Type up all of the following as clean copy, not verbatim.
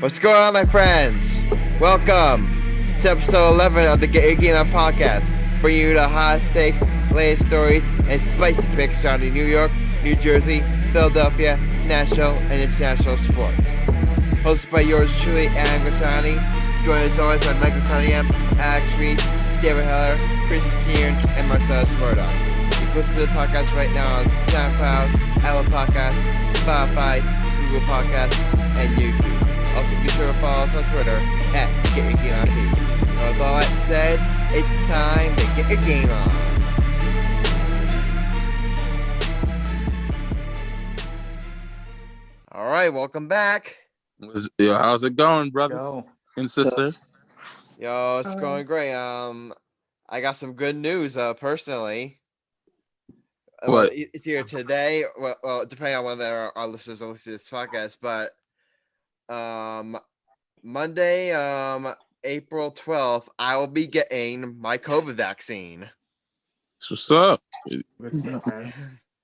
What's going on, my friends? Welcome to episode 11 of the Get Your Game On podcast, bringing you the high stakes, latest stories, and spicy picks surrounding New York, New Jersey, Philadelphia, national, and international sports. Hosted by yours truly, Grassani. Joined as always by Michael Cunningham, Alex Reich, David Heller, Chris Kern, and Marcellus Murdock. You can listen to the podcast right now on SoundCloud, Apple Podcasts, Spotify, Google Podcasts, and YouTube. Also, be sure to follow us on Twitter at Get Your Game On Page. With all that said, it's time to get your game on. All right, welcome back. Yo, how's it going, brothers and sisters? Yo, it's going great. I got some good news. Personally, What? It's here today. Well, depending on whether our listeners will listen to this podcast, but Monday, April 12th, I will be getting my COVID vaccine. What's up?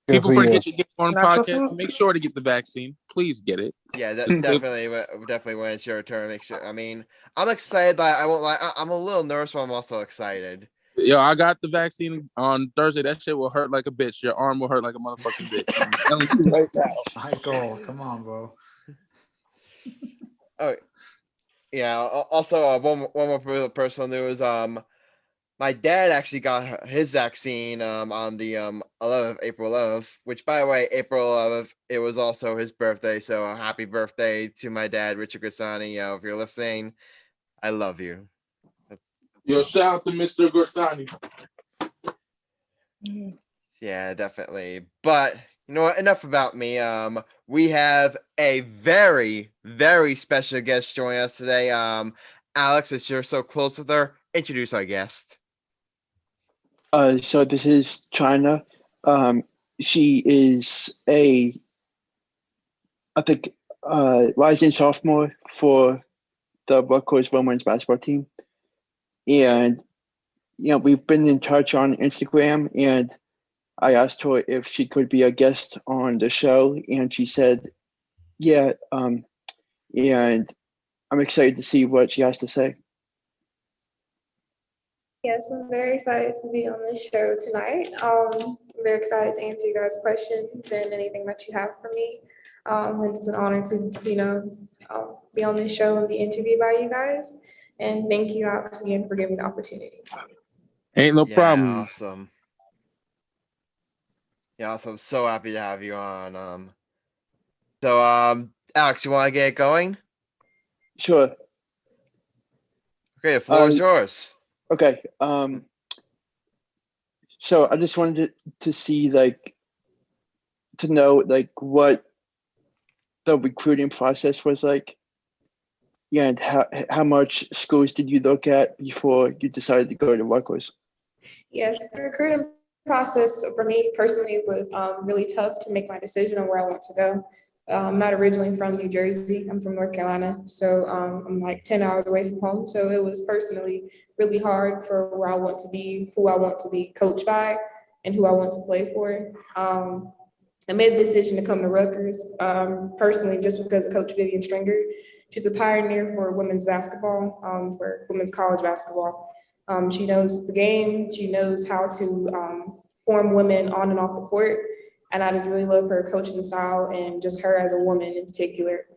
People forget you get on podcast. Make sure to get the vaccine. Please get it. Yeah, definitely when it's your turn. Make sure. I mean, I'm excited, but I won't lie. I'm a little nervous, but I'm also excited. Yo, I got the vaccine on Thursday. That shit will hurt like a bitch. Your arm will hurt like a motherfucking bitch. I'm telling you right now. Michael, come on, bro. Oh, yeah. Also, one more personal news. My dad actually got his vaccine on the 11th, April 11th, which, by the way, April 11th, it was also his birthday. So happy birthday to my dad, Richard Grassani. If you're listening, I love you. Yo, shout out to Mr. Grassani. Yeah, definitely. But you know what? Enough about me. We have a very, very special guest joining us today. Alex, as you're so close with her, introduce our guest. So this is Chyna. She is I think, rising sophomore for the Rutgers women's basketball team. And, we've been in touch on Instagram, and I asked her if she could be a guest on the show, and she said, yeah, and I'm excited to see what she has to say. Yes, I'm very excited to be on this show tonight. I'm very excited to answer you guys' questions and anything that you have for me. And it's an honor to, be on this show and be interviewed by you guys. And thank you, Alex, again for giving me the opportunity. Ain't no problem. Awesome. Yeah, so I'm so happy to have you on. Alex, you want to get it going? Sure. Okay, the floor is yours. Okay. So I just wanted to see, to know, what the recruiting process was like. Yeah, and how much schools did you look at before you decided to go to Rutgers? Yes, the recruiting process for me personally was really tough to make my decision on where I want to go. I'm not originally from New Jersey. I'm from North Carolina. So I'm like 10 hours away from home. So it was personally really hard for where I want to be, who I want to be coached by, and who I want to play for. I made the decision to come to Rutgers personally just because of Coach Vivian Stringer. She's a pioneer for women's basketball, for women's college basketball. She knows the game. She knows how to form women on and off the court. And I just really love her coaching style and just her as a woman in particular.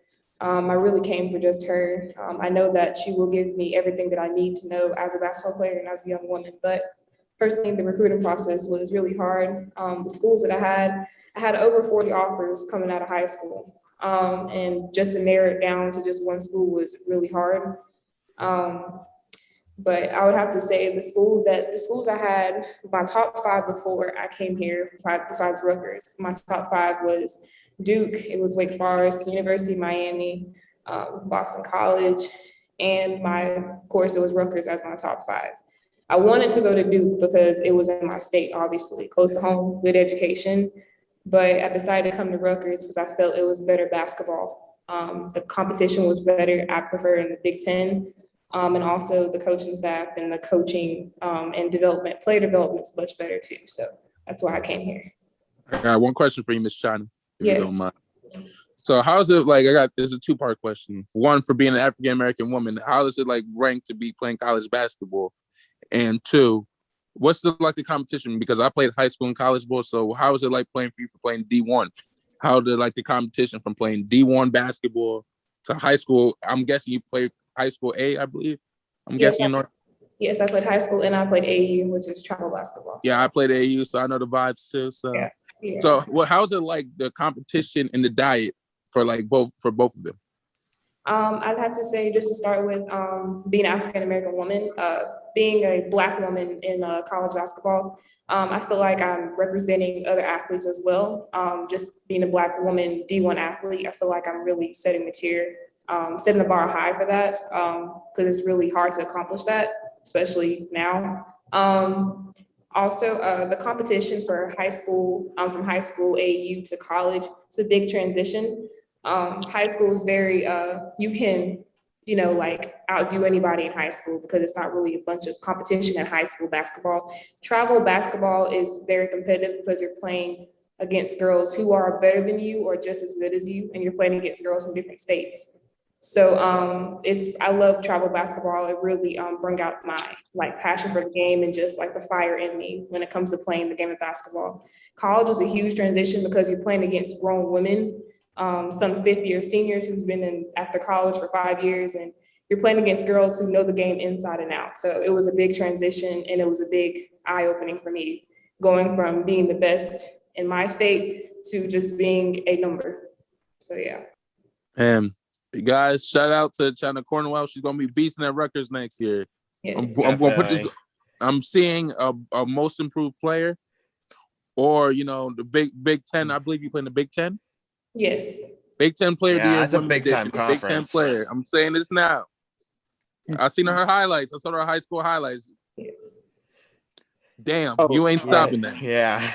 I really came for just her. I know that she will give me everything that I need to know as a basketball player and as a young woman. But personally, the recruiting process was really hard. The schools that I had over 40 offers coming out of high school. And just to narrow it down to just one school was really hard. But I would have to say the schools I had, my top 5 before I came here, besides Rutgers, my top 5 was Duke, it was Wake Forest, University of Miami, Boston College, and of course, it was Rutgers as my top 5. I wanted to go to Duke because it was in my state, obviously, close to home, good education. But I decided to come to Rutgers because I felt it was better basketball. The competition was better. I prefer in the Big Ten. And also the coaching staff and the coaching and player development is much better too. So that's why I came here. I got one question for you, Miss Chyna, if you don't mind. So how's it like? There's a 2-part question. One, for being an African American woman, how is it like rank to be playing college basketball? And 2, what's the competition? Because I played high school and college ball, so how is it like playing for you for playing D1? How did the competition from playing D1 basketball to high school? I'm guessing you played high school A, I believe. I'm guessing in North. Yes, I played high school and I played AU, which is travel basketball. Yeah, I played AU, so I know the vibes too. So, yeah. So how's it like the competition and the diet for both of them? I'd have to say, just to start with, being an African American woman, being a Black woman in college basketball, I feel like I'm representing other athletes as well. Just being a Black woman D1 athlete, I feel like I'm really setting the bar high for that, because it's really hard to accomplish that, especially now. Also, the competition for high school, from high school AU to college, it's a big transition. High school is very, you can, outdo anybody in high school because it's not really a bunch of competition in high school basketball. Travel basketball is very competitive because you're playing against girls who are better than you or just as good as you, and you're playing against girls from different states. So I love travel basketball. It really bring out my passion for the game and just the fire in me when it comes to playing the game of basketball. College was a huge transition because you're playing against grown women, some 5th-year seniors who's been at the college for 5 years, and you're playing against girls who know the game inside and out. So it was a big transition, and it was a big eye-opening for me, going from being the best in my state to just being a number. So yeah. Guys, shout out to Chyna Cornwell. She's gonna be beasting at Rutgers next year. Yeah. I'm gonna put this. I'm seeing a most improved player, or the Big Ten. I believe you play in the Big Ten. Yes. Big Ten player. Yeah, that's a big time conference. Big Ten player. I'm saying this now. I seen her highlights. I saw her high school highlights. Yes. Damn, you ain't stopping that. Yeah.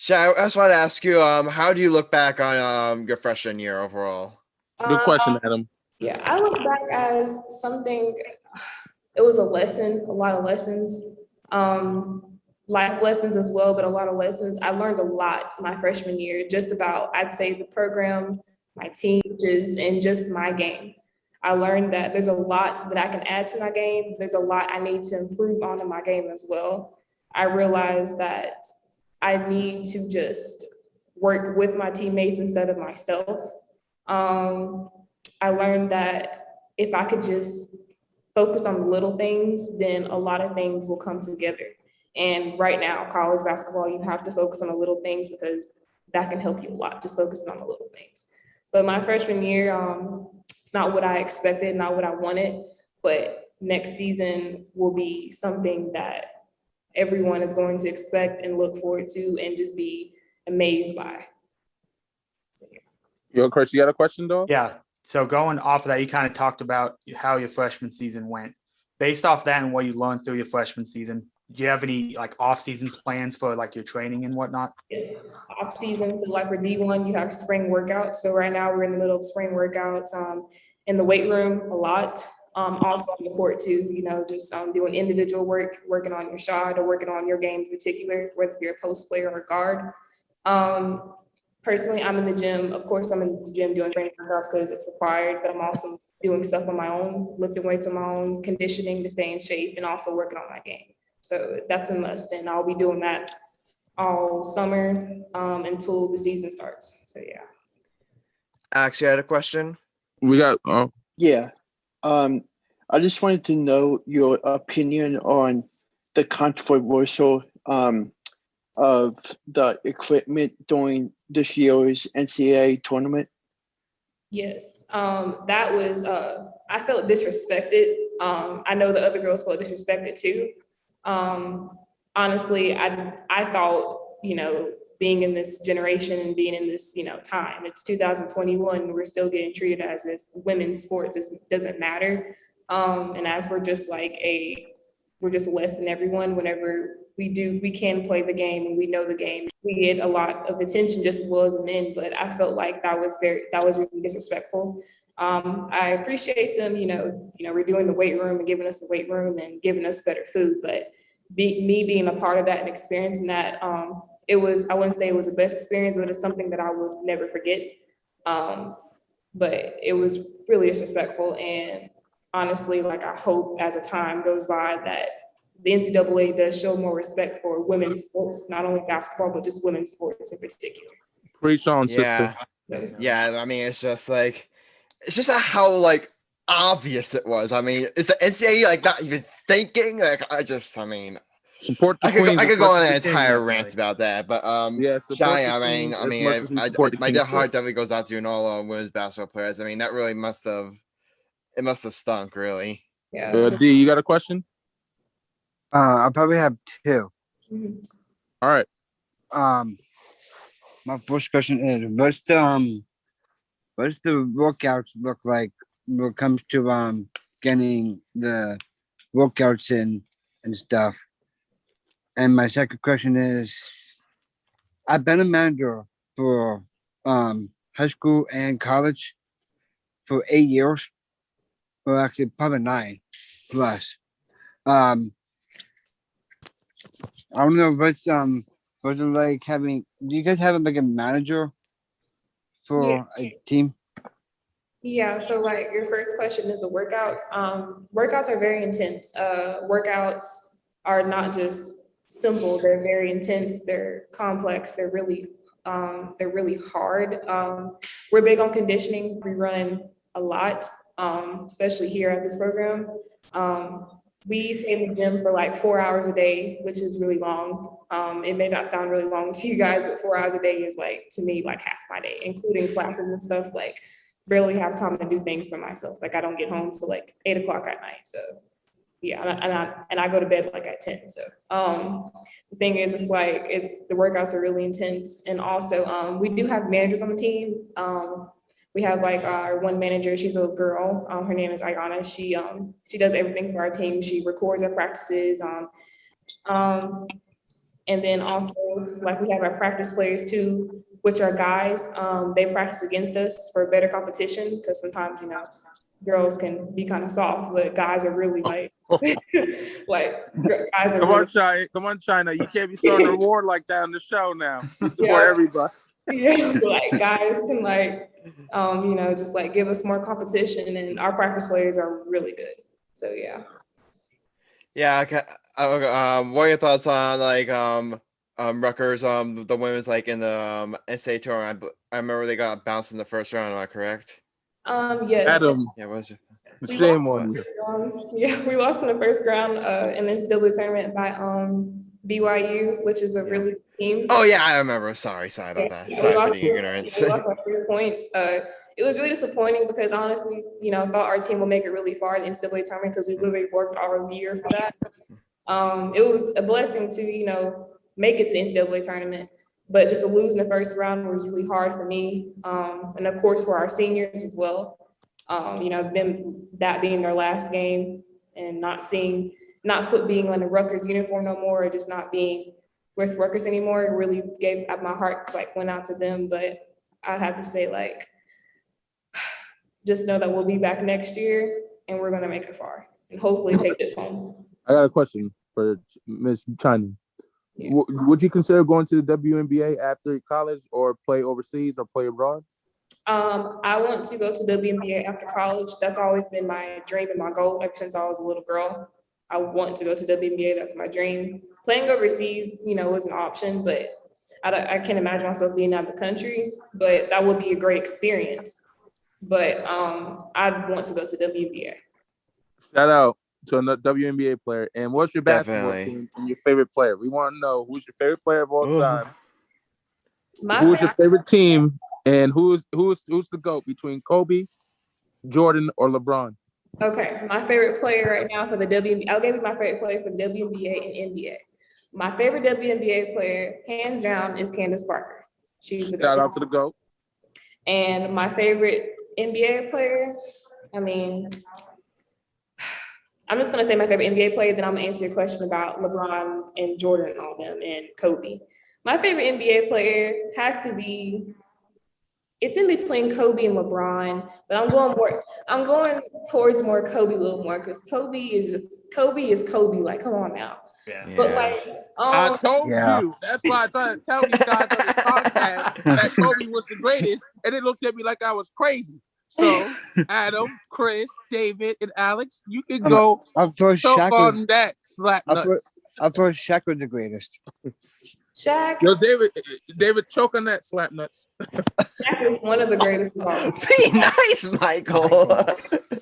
I just want to ask you, how do you look back on your freshman year overall? Good question, Adam. Yeah, I look back as something. It was a lesson, a lot of lessons, life lessons as well, but a lot of lessons. I learned a lot my freshman year, just about, I'd say, the program, my teachers, and just my game. I learned that there's a lot that I can add to my game. There's a lot I need to improve on in my game as well. I realized that I need to just work with my teammates instead of myself. I learned that if I could just focus on the little things, then a lot of things will come together. And right now, college basketball, you have to focus on the little things because that can help you a lot, just focusing on the little things. But my freshman year, it's not what I expected, not what I wanted, but next season will be something that everyone is going to expect and look forward to and just be amazed by. So, yeah. Yo, Chris, you got a question, though? Yeah. So going off of that, you kind of talked about how your freshman season went. Based off that and what you learned through your freshman season, do you have any off-season plans for your training and whatnot? Yes, off-season. So for D1, you have spring workouts. So right now we're in the middle of spring workouts in the weight room a lot. Also on the court too, just doing individual work, working on your shot or working on your game in particular, whether you're a post player or a guard. Personally, I'm in the gym. Of course, I'm in the gym doing training workouts because it's required, but I'm also doing stuff on my own, lifting weights on my own, conditioning to stay in shape, and also working on my game. So that's a must, and I'll be doing that all summer until the season starts. So yeah. Alex, you had a question? We got. Yeah. I just wanted to know your opinion on the controversial of the equipment during this year's NCAA tournament. Yes, that was, I felt disrespected. I know the other girls felt disrespected too. Honestly, I thought, being in this generation and being in this, time, it's 2021, we're still getting treated as if women's sports doesn't matter. And as we're just we're just less than everyone. Whenever we can play the game and we know the game, we get a lot of attention just as well as the men, but I felt like that was really disrespectful. I appreciate them, we're doing the weight room and giving us the weight room and giving us better food, but me being a part of that and experiencing that, I wouldn't say it was the best experience, but it's something that I will never forget. But it was really disrespectful. And honestly, like I hope as the time goes by that the NCAA does show more respect for women's sports, not only basketball, but just women's sports in particular. Preach on, sister. Yeah, I mean, it's just how like obvious it was. I mean, is the NCAA like not even thinking? Like, Support the I Queens. could go on an the entire Queens, rant about that, but yeah, support Shai, the Queens as much as we my support the Kings heart too. definitely goes out to you and all women's basketball players. I mean, that really must have stunk, really. Yeah. D, you got a question? I probably have two. Mhm. All right. My first question is, what's the workouts look like when it comes to getting the workouts in and stuff? And my second question is, I've been a manager for high school and college for 8 years. Well, actually, probably 9 plus. I don't know what's it like having. Do you guys have like a manager for a team? Yeah, so like your first question is the workouts. Workouts are very intense. Workouts are not just simple, they're very intense, they're complex, they're really hard. We're big on conditioning. We run a lot, especially here at this program. We stay in the gym for like 4 hours a day, which is really long. It may not sound really long to you guys, but 4 hours a day is like, to me, like half my day, including classes and stuff. Like, barely have time to do things for myself. Like, I don't get home till like 8 o'clock at night. So yeah, and I go to bed like at 10. So the thing is, it's like, the workouts are really intense. And also we do have managers on the team. We have like our one manager, she's a girl, her name is Ayana. She does everything for our team. She records our practices. And then also, like, we have our practice players too, which are guys. They practice against us for better competition, because sometimes, girls can be kind of soft, but guys are really like, guys are Come really, on, Chyna. You can't be throwing a reward like that on the show now. You support everybody. Yeah, like guys can like, just like give us more competition, and our practice players are really good. So yeah. Yeah. Okay. What are your thoughts on like Rutgers the women's like in the NCAA tournament? I remember they got bounced in the first round. Am I correct? Yes. Adam. Yeah. What was your... Shame on you. Yeah, we lost in the first round in the NCAA tournament by BYU, which is a really good team. Oh yeah, I remember. Sorry about that. Sorry for the ignorance. We lost by 3 points. It was really disappointing because honestly, thought our team would make it really far in the NCAA tournament because we literally worked all year for that. It was a blessing to make it to the NCAA tournament, but just to lose in the first round was really hard for me, and of course for our seniors as well. Them that being their last game and not being on the Rutgers uniform no more, or just not being with Rutgers anymore, it really my heart went out to them. But I have to say, like, just know that we'll be back next year and we're gonna make it far and hopefully take it home. I got a question for Ms. Chyna. Yeah. Would you consider going to the WNBA after college, or play overseas, or play abroad? I want to go to WNBA after college. That's always been my dream and my goal ever since I was a little girl. I want to go to WNBA. That's my dream. Playing overseas, was an option, but I can't imagine myself being out of the country, but that would be a great experience. But I'd want to go to WNBA. Shout out to a WNBA player. And what's your basketball team and your favorite player? We want to know who's your favorite player of all time. Who's your favorite team? And who's the GOAT between Kobe, Jordan, or LeBron? Okay, my favorite player right now for the WNBA, I'll give you my favorite player for the WNBA and NBA. My favorite WNBA player, hands down, is Candace Parker. She's the GOAT. Shout out to the GOAT. And my favorite NBA player, I'm just going to say my favorite NBA player, then I'm going to answer your question about LeBron and Jordan and all them and Kobe. My favorite NBA player has to be It's in between Kobe and LeBron, but I'm going towards more Kobe a little more because Kobe is Kobe. Like, come on now. Yeah. But like, I told Yeah. you. That's why I tried to tell these guys on this podcast that Kobe was the greatest, and they looked at me like I was crazy. So, Adam, Chris, David, and Alex, you can go I'll throw choke Shaq. on that slap I'll nuts. throw Shaq was the greatest. Shaq, Yo, David, choke on that slap nuts. Shaq is one of the greatest of all. Be nice, Michael.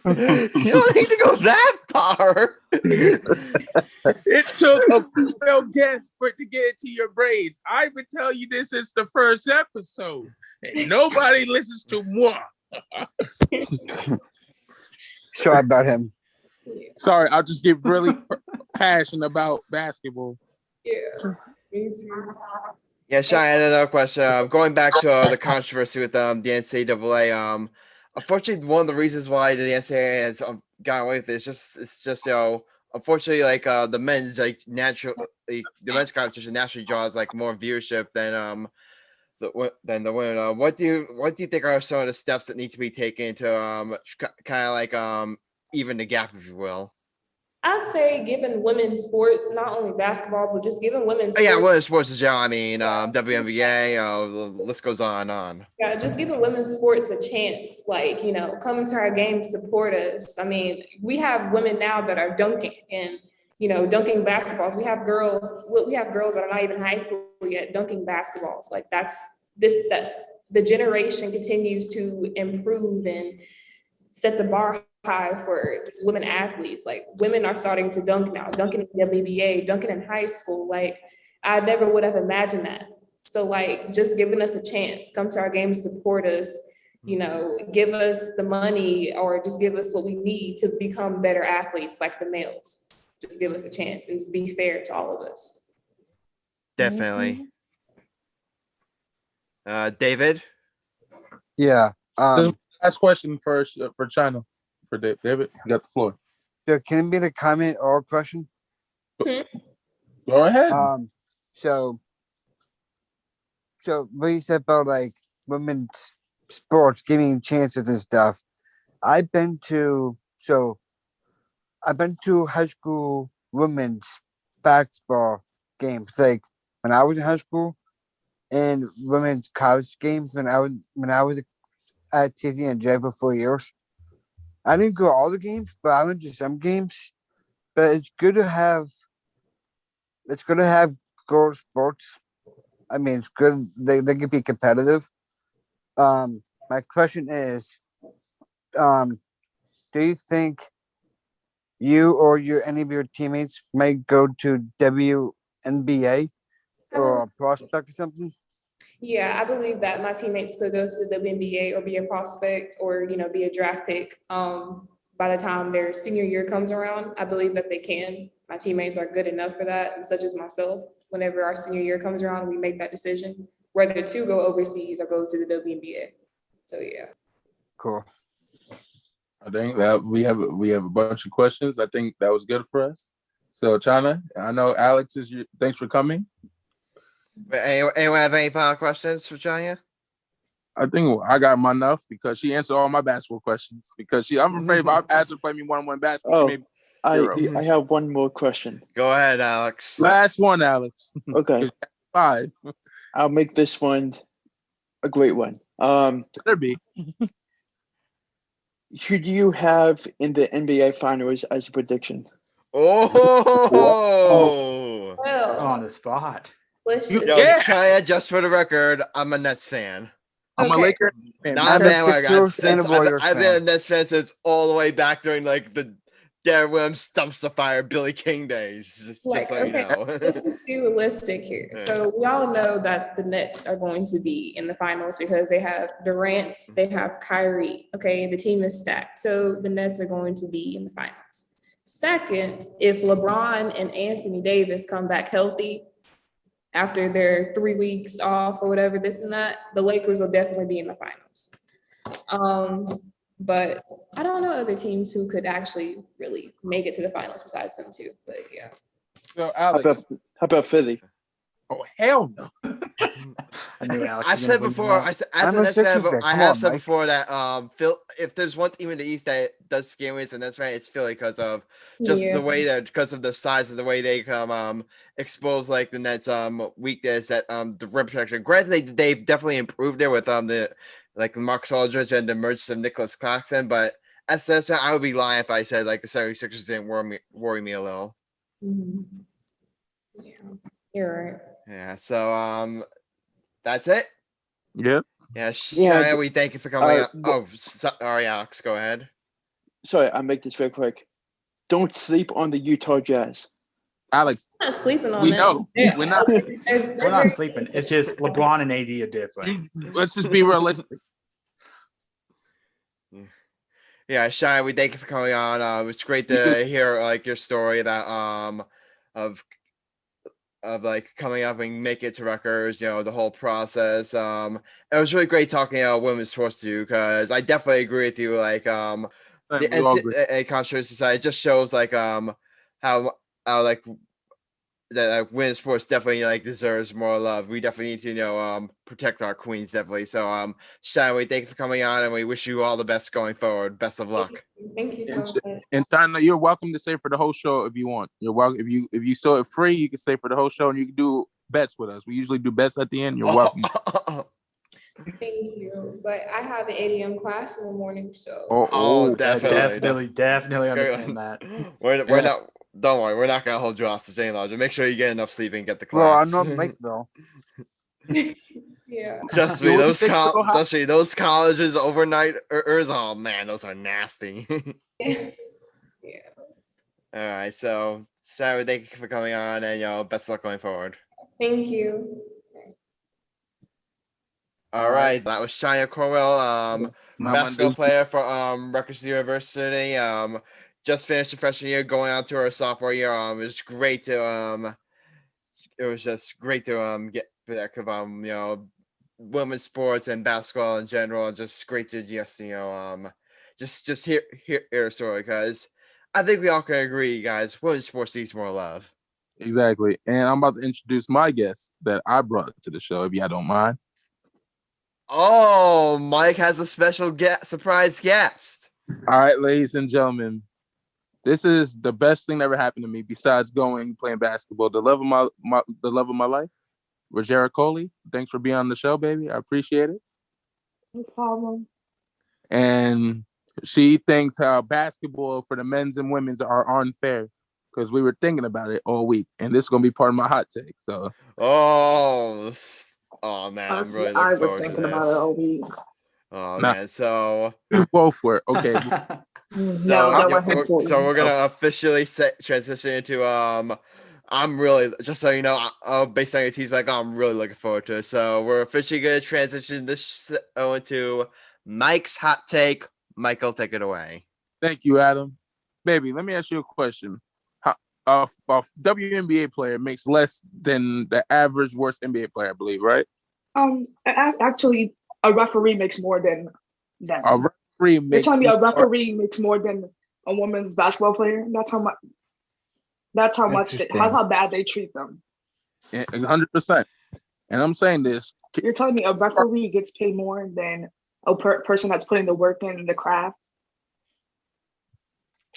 You don't need to go that far. It took a female guest for it to get into your braids. I've been telling you this since the first episode, and nobody listens to moi. Sorry about him. Sorry, I'll just get really passionate about basketball. Yeah, me too. Yeah, Shai, I had another question. Going back to the controversy with the NCAA. Unfortunately, one of the reasons why the NCAA has gotten away with it is just unfortunately, like the men's naturally the men's competition naturally draws like more viewership than the women. What do you think are some of the steps that need to be taken to kind of like even the gap, if you will? I'd say giving women's sports, not only basketball, but just giving women's sports. Yeah, women's sports as well. I mean, WNBA, the list goes on and on. Yeah, just giving women's sports a chance, like, coming to our games, support us. I mean, we have women now that are dunking and, dunking basketballs. We have girls that are not even high school yet dunking basketballs. Like that the generation continues to improve and set the bar high for just women athletes. Like, women are starting to dunk now, dunking in the WNBA, dunking in high school. Like, I never would have imagined that. So like, just giving us a chance, come to our games, support us, give us the money or just give us what we need to become better athletes like the males. Just give us a chance and just be fair to all of us. Definitely. David? Yeah. Last question first for Chyna. For David, you got the floor. So can it be the comment or question? Go ahead. So what you said about like women's sports giving chances and stuff. I've been to high school women's basketball games, like when I was in high school, and women's college games when I was at TZ and J for 4 years. I didn't go to all the games, but I went to some games. But it's good to have girls sports. I mean, it's good. They can be competitive. My question is, do you think you or any of your teammates might go to WNBA or a prospect or something? Yeah, I believe that my teammates could go to the WNBA or be a prospect or, be a draft pick by the time their senior year comes around. I believe that they can. My teammates are good enough for that, and such as myself. Whenever our senior year comes around, we make that decision whether to go overseas or go to the WNBA. So, yeah. Cool. I think that we have a bunch of questions. I think that was good for us. So, Chyna, I know Alex thanks for coming. Anyone have any final questions for Chyna? I think I got my enough because she answered all my basketball questions. Because I'm afraid if I asked her to play me one-on-one basketball, maybe I have one more question. Go ahead, Alex. Last one, Alex. Okay. 5. I'll make this one a great one. Better be. Who do you have in the NBA Finals as a prediction? Oh! Well, On the spot. let's Yo, just, Yeah. Chyna, just for the record, I'm a Nets fan. I'm a Okay. Laker fan. Not a I'm a bandwagon. Sixers and a Warriors I've been fan. a Nets fan since all the way back during like the Darren Williams stumps the fire Billy King days. Just so you know. let's just be realistic here. So we all know that the Nets are going to be in the finals because they have Durant, they have Kyrie. Okay, the team is stacked. So the Nets are going to be in the finals. Second, if LeBron and Anthony Davis come back healthy after their 3 weeks off or whatever, this and that, the Lakers will definitely be in the finals. But I don't know other teams who could actually really make it to the finals besides them two. But yeah. So, How Alex. about Philly? Oh, hell no. I knew Alex. I've was said gonna bring before. him up. I'm a Sixers fan. I Come have on, said Mike. before that Phil. If there's one team in the East that does scare me, and that's right, it's Philly because of just Yeah. the way that because of the size of the way they come expose like the Nets weakness at the rim protection. Granted, they've definitely improved there with the like Marcus Aldridge and the emergence of Nicholas Claxton, but as such, I would be lying if I said like the 76ers didn't worry me a little. Mhm. Yeah, you're right. Yeah. So that's it. Yep. Yeah, Yeah, Shia, we thank you for coming up. well- Sorry, Alex, go ahead. Sorry, I'll make this very quick. Don't sleep on the Utah Jazz. Alex, I'm not sleeping on we that. know. Yeah. We're not. We're not sleeping. It's just LeBron and AD are different. Let's just be realistic. Yeah, Shia, we thank you for coming on. It's great to hear like your story that of like coming up and make it to Rutgers, the whole process. It was really great talking about women's sports to you because I definitely agree with you. Like the We all agree. NCAA Constitution Society just shows like how like that women's sports definitely like deserves more love. We definitely need to protect our queens definitely. So Shia, we thank you for coming on and we wish you all the best going forward. Best of luck. Thank you so much. And Chyna, you're welcome to stay for the whole show if you want. You're welcome. If you saw it free, you can stay for the whole show and you can do bets with us. We usually do bets at the end. You're welcome. Thank you. But I have an 8 a.m. class in the morning, so Oh, I definitely. definitely understand that. We're not. Don't worry, we're not gonna hold you hostage any longer. Make sure you get enough sleep and get the Bro, I'm class. not Mike though. yeah. Trust me, those colleges overnight oh man, those are nasty. Yeah. All right, so Shia, thank you for coming on, and best of luck going forward. Thank you. All right, that was Chyna Cornwell, basketball player for Rutgers University. Just finished the freshman year, going on to her sophomore year. It was great to it was just great to get back of women's sports and basketball in general. Just great to just hear her story because I think we all can agree, guys. Women's sports needs more love. Exactly. And I'm about to introduce my guest that I brought to the show, if y'all don't mind. Oh, Mike has a special surprise guest. All right, ladies and gentlemen, this is the best thing that ever happened to me besides playing basketball. The love of my life, Rajira Coley. Thanks for being on the show, baby. I appreciate it. No problem. And she thinks how basketball for the men's and women's are unfair because we were thinking about it all week, and this is gonna be part of my hot take. So, oh man, I'm Honestly, really I looking was forward to thinking this. about it all week. Oh Nah. man, so both were okay. So we're gonna officially transition into I'm really, just so you know, based on your team's back, I'm really looking forward to it. So we're officially gonna transition this into Mike's hot take. Michael, take it away. Thank you, Adam. Baby, let me ask you a question. A WNBA player makes less than the average worst NBA player, I believe, right? Actually, a referee makes more than them. A referee You're makes telling me a referee makes more than a women's basketball player? That's how much. That's how bad they treat them. 100%. And I'm saying this. You're telling me a referee gets paid more than a person that's putting the work in the craft?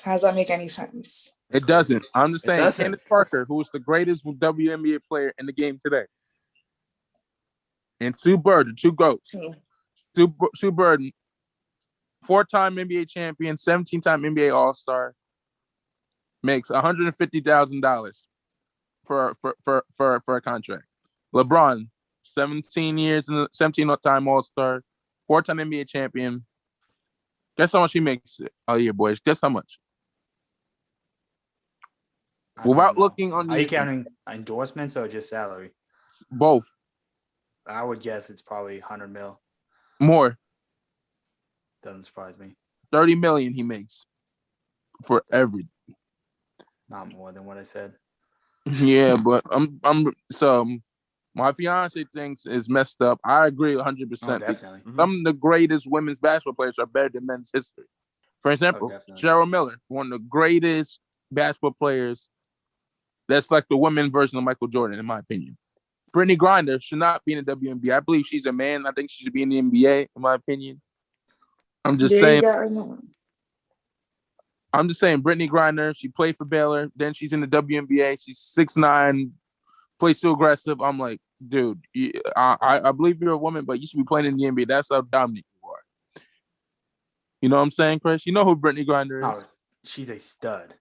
How does that make any sense? It doesn't. I'm just saying, Candace Parker, who is the greatest WNBA player in the game today, and Sue Bird, the two GOATs. Sue Bird, 4-time NBA champion, 17-time NBA All-Star, makes $150,000 for a contract. LeBron, 17-time All-Star, 4-time NBA champion. Guess how much he makes a year, boys? Guess how much? Without looking on Are you YouTube. counting endorsements or just salary? Both. I would guess it's probably 100 mil. More. Doesn't surprise me. 30 million he makes for every. Not more than what I said. Yeah, but my fiance thinks is messed up. I agree 100%. Oh, definitely. Some of the greatest women's basketball players are better than men's history. For example, Cheryl Miller, one of the greatest basketball players. That's like the women version of Michael Jordan, in my opinion. Brittany Griner should not be in the WNBA. I believe she's a man. I think she should be in the NBA, in my opinion. I'm just saying. I'm just saying, Brittany Griner, she played for Baylor. Then she's in the WNBA. She's 6'9", plays so aggressive. I'm like, dude, I believe you're a woman, but you should be playing in the NBA. That's how dominant you are. You know what I'm saying, Chris? You know who Brittany Griner is? Oh, she's a stud.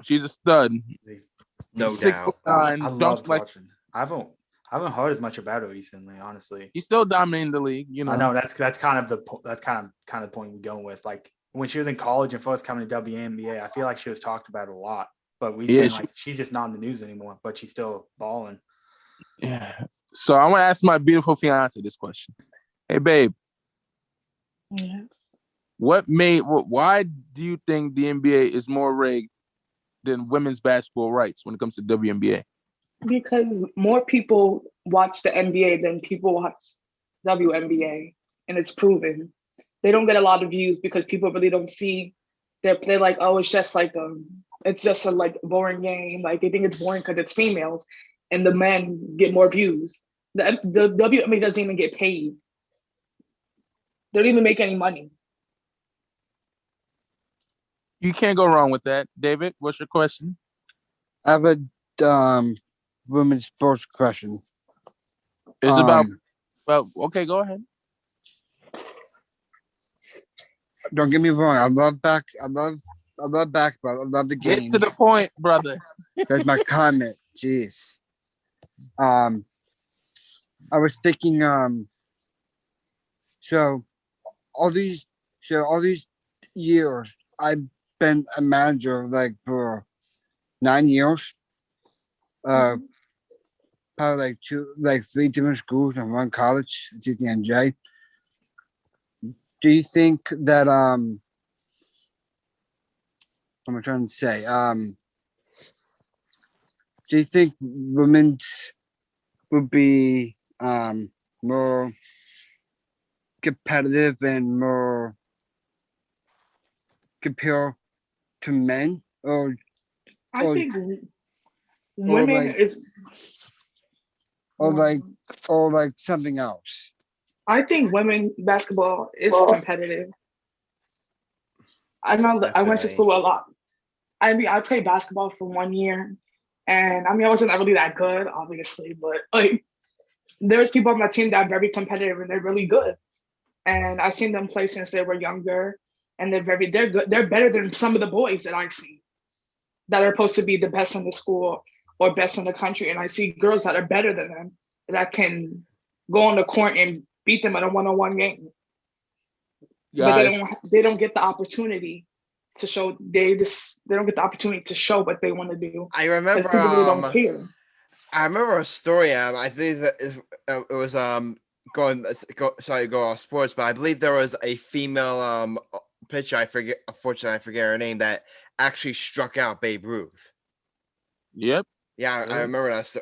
She's a stud. No She's doubt. 6'9", I loved watching. I haven't heard as much about her recently, honestly. She's still dominating the league. You know. I know that's kind of the point we're going with. Like when she was in college and first coming to WNBA, I feel like she was talked about a lot. But she's just not in the news anymore. But she's still balling. Yeah. So I want to ask my beautiful fiance this question. Hey, babe. Yes. Why do you think the NBA is more rigged than women's basketball rights when it comes to WNBA? Because more people watch the NBA than people watch WNBA, and it's proven. They don't get a lot of views because people really don't see they're like, oh, it's just like a like boring game. Like they think it's boring because it's females, and the men get more views. The WNBA doesn't even get paid. They don't even make any money. You can't go wrong with that. David, what's your question? I have a women's sports question. It's about okay, go ahead. Don't get me wrong. I love basketball. I love the game. Get to the point, brother. That's my comment. Jeez. I was thinking. So all these years, I've been a manager like for 9 years. Probably like 3 different schools and 1 college, GTNJ. Do you think that what am I trying to say? Do you think women's would be more competitive and more compared to men, or I think women or like something else? I think women basketball is competitive. I know that I went to school a lot. I mean, I played basketball for 1 year, and I mean, I wasn't really that good, obviously, but like, there's people on my team that are very competitive and they're really good. And I've seen them play since they were younger, and they're good. They're better than some of the boys that I've seen that are supposed to be the best in the school or best in the country. And I see girls that are better than them that can go on the court and beat them in a one-on-one game. Guys, But they don't get the opportunity to show. They don't get the opportunity to show what they want to do. I remember. People really don't care. I remember a story. I believe that it was go off sports, but I believe there was a female pitcher. Unfortunately, I forget her name, that actually struck out Babe Ruth. Yep. Yeah, I remember that.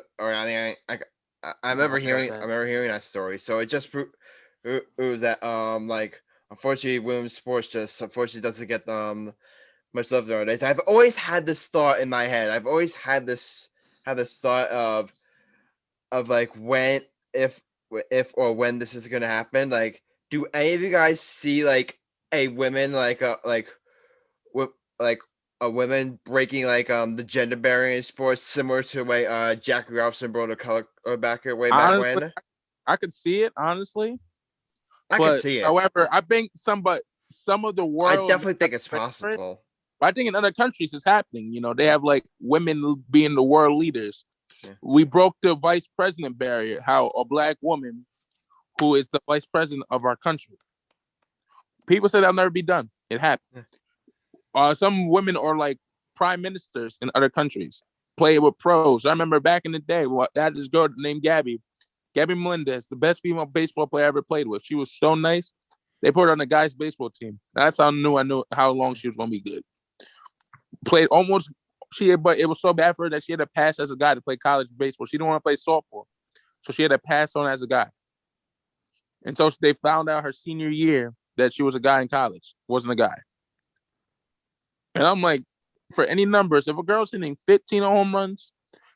I remember hearing that story. So it just proves that like, unfortunately, women's sports just doesn't get much love nowadays. I've always had this thought in my head. I've always had this thought of like, if or when this is gonna happen. Like, do any of you guys see like a women a women breaking like the gender barrier in sports, similar to the way Jackie Robinson brought a color back way back when? I could see it, honestly. I can see it. However, I think some of the world, I definitely think it's possible. But I think in other countries it's happening. You know, they have like women being the world leaders. Yeah. We broke the vice president barrier. How a black woman who is the vice president of our country. People say that'll never be done. It happened. Yeah. Some women are like prime ministers in other countries. Play with pros. I remember back in the day, I had this girl named Gabby Melendez, the best female baseball player I ever played with. She was so nice. They put her on the guys' baseball team. That's how I knew how long she was going to be good. Played almost, but it was so bad for her that she had to pass as a guy to play college baseball. She didn't want to play softball. So she had to pass on as a guy. And so they found out her senior year that she was a guy in college, wasn't a guy. And I'm like, for any numbers, if a girl's hitting 15 home runs,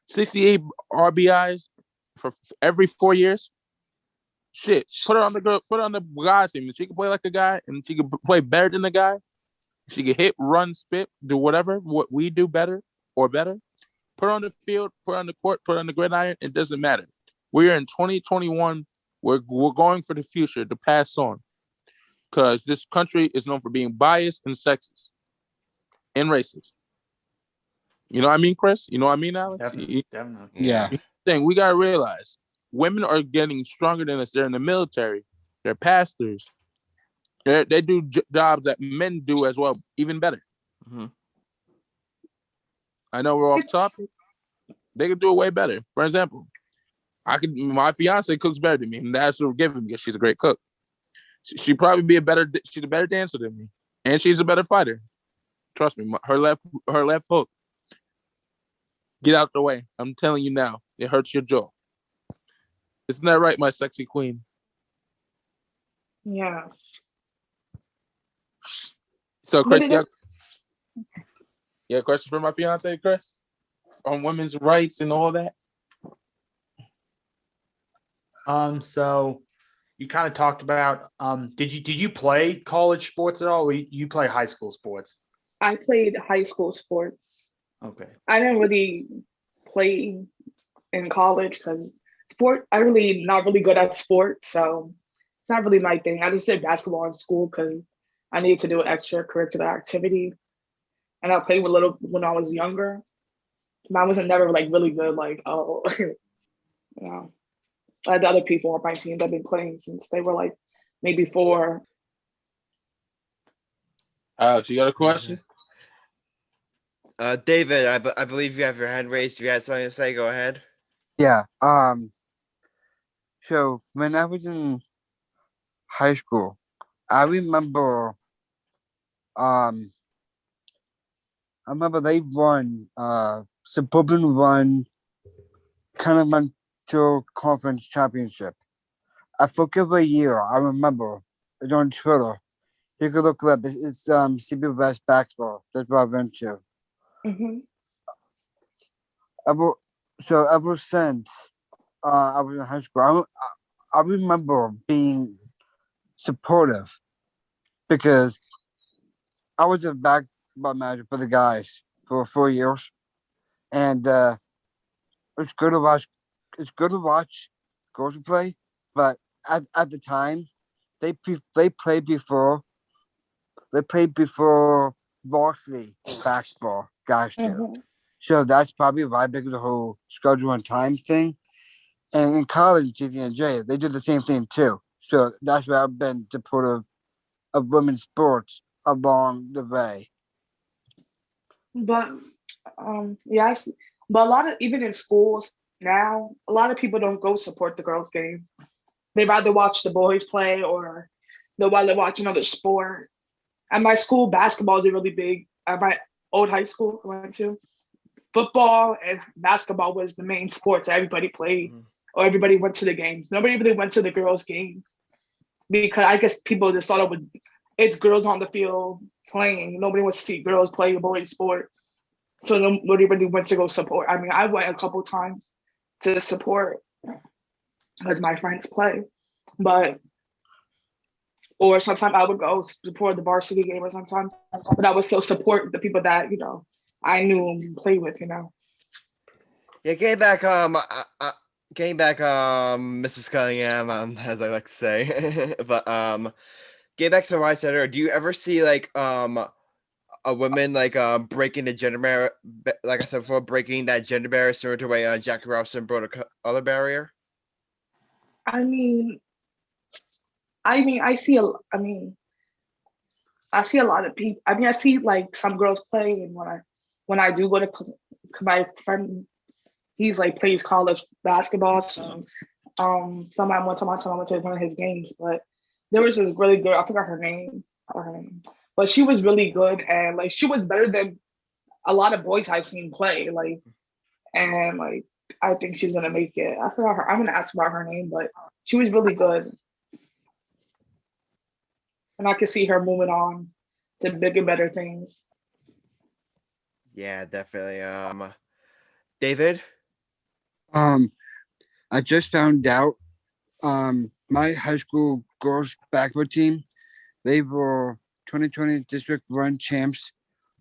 68 RBIs, for every 4 years. Shit, put her on the guys team. She can play like a guy, and she can play better than the guy. She can hit, run, spit, do whatever what we do better or better. Put her on the field, put her on the court, put her on the gridiron. It doesn't matter. We're in 2021. We're going for the future to pass on, because this country is known for being biased and sexist and racist. You know what I mean, Chris? You know what I mean, Alex? Definitely. Yeah. Thing we gotta realize: women are getting stronger than us. They're in the military. They're pastors. They do jobs that men do as well, even better. Mm-hmm. I know we're off topic. They can do it way better. For example, my fiance cooks better than me, and that's what we're giving because she's a great cook. She'd probably be she's a better dancer than me, and she's a better fighter. Trust me, her left hook. Get out the way. I'm telling you now, it hurts your jaw. Isn't that right, my sexy queen? Yes. So, Chris, you have a question for my fiance, Chris, on women's rights and all that? So you kind of talked about, did you play college sports at all? Or you play high school sports? I played high school sports. Okay. I didn't really play in college because I really not really good at sports, so it's not really my thing. I just did basketball in school because I needed to do an extracurricular activity, and I played when I was younger. I wasn't never like really good, like you know. I had other people on my team that have been playing since they were like maybe 4. Alex, you got a question? David, I believe you have your hand raised. If you had something to say, go ahead. Yeah. So when I was in high school, I remember they won suburban run Continental Conference Championship. I forget what year. I remember it's on Twitter. You can look it up. It's CB West basketball. That's what I went to. Mm-hmm. Ever since I was in high school, I remember being supportive because I was a basketball manager for the guys for 4 years, and it's good to watch. It's good to watch girls play, but at the time, they played before varsity basketball guys do. Mm-hmm. So that's probably why because of the whole schedule and time thing. And in college, GCNJ, they do the same thing too. So that's why I've been supportive of women's sports along the way. But yes, but a lot of even in schools now, a lot of people don't go support the girls' games. They rather watch the boys play or they'll rather watch another sport. At my school, basketball is really big. At my old high school I went to, football and basketball was the main sports everybody played, or everybody went to the games. Nobody really went to the girls' games because I guess people just thought it's girls on the field playing. Nobody wants to see girls play a boys' sport. So nobody really went to go support. I mean, I went a couple times to support because my friends play, or sometimes I would go support the varsity game or sometimes, but I would still support the people that, I knew and played with, Yeah, getting back, Mrs. Cunningham, as I like to say, but getting back to what I said earlier, do you ever see like a woman like breaking the gender barrier, like I said before, breaking that gender barrier similar to the way Jackie Robinson broke the other barrier? I see a lot of people. I mean, I see like some girls play, and when I do go to my friend, he's like plays college basketball. So, one time I went to one of his games, but there was this really good. I forgot her name, but she was really good, and like she was better than a lot of boys I've seen play. Like, and like I think she's gonna make it. I forgot her. I'm gonna ask about her name, but she was really good, and I could see her moving on to bigger, better things. Yeah, definitely. David? I just found out my high school girls basketball team, they were 2020 District 1 champs,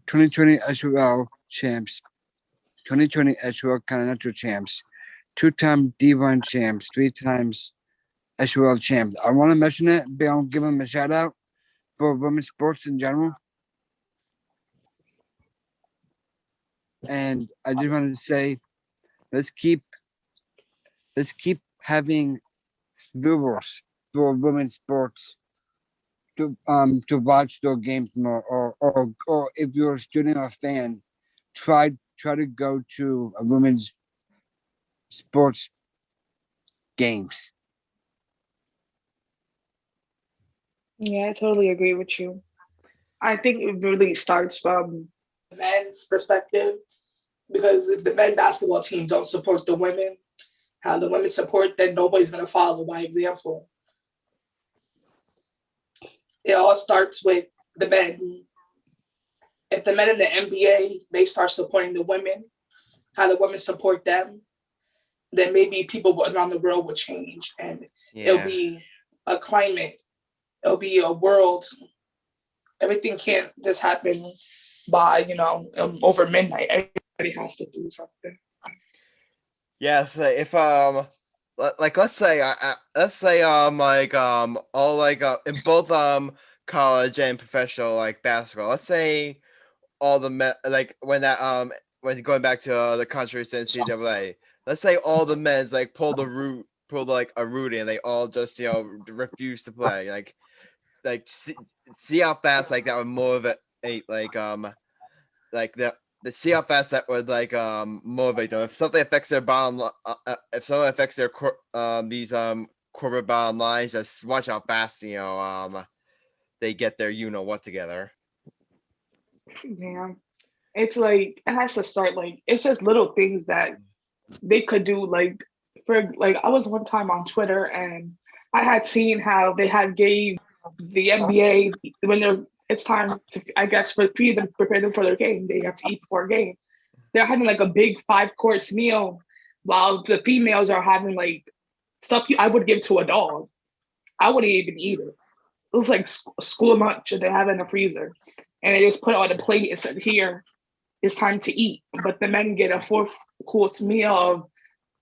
2020 SOL champs, 2020 SOL Continental champs, 2-time D1 champs, 3 times SOL champs. I want to mention it, but I'll give them a shout out for women's sports in general. And I just wanted to say, let's keep having viewers for women's sports to watch their games more, or if you're a student or fan, try to go to a women's sports games. Yeah, I totally agree with you. I think it really starts from the men's perspective, because if the men basketball team don't support the women, how the women support, then nobody's going to follow by example. It all starts with the men. If the men in the NBA, they start supporting the women, how the women support them, then maybe people around the world will change, and it'll be a climate. It'll be a world. Everything can't just happen by, over midnight. Everybody has to do something. Yes, if let's say all in both college and professional basketball. Let's say all the men when going back to the controversy in NCAA. Let's say all the men's pulled a Rudy and they all just refuse to play. See how fast that would motivate the see how fast that would motivate them. If something affects their bottom, if something affects their these corporate bottom lines, just watch how fast they get their what together. Yeah, it's it has to start it's just little things that they could do. I was one time on Twitter and I had seen how they had gave the NBA when it's time to, I guess, for them prepare them for their game. They have to eat before a game. They're having a big 5-course meal while the females are having stuff I would give to a dog. I wouldn't even eat it. It was school lunch that they have in the freezer. And they just put it on a plate and said, here, it's time to eat. But the men get a 4-course meal of